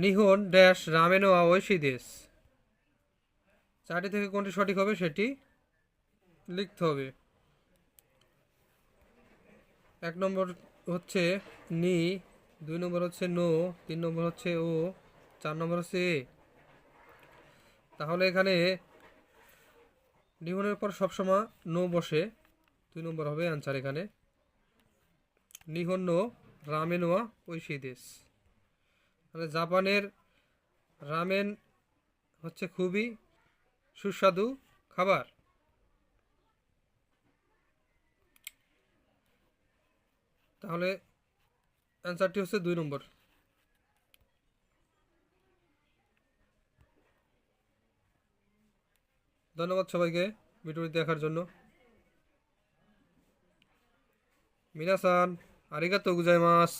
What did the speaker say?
Nihon dash ramen ওয়া ঐশী দেশ। চারটি থেকে কোনটি সঠিক হবে সেটি লিখতে হবে। 1 নম্বর হচ্ছে নি, 2 নম্বর হচ্ছে নো, 3 নম্বর হচ্ছে ও, 4 নম্বর হচ্ছে এ। তাহলে এখানে নিহনের পর সবসময় নো বসে, 2 নম্বর হবে অ্যান্সার এখানে। নিহন নো রামেন ওয়া ঐশী দেশ। মানে জাপানের রামেন হচ্ছে খুবই সুস্বাদু খাবার। তাহলে অ্যান্সারটি হচ্ছে 2 নম্বর। ধন্যবাদ সবাইকে ভিডিওটি দেখার জন্য। মিনাসান আরিগাতো গুজাইমাস।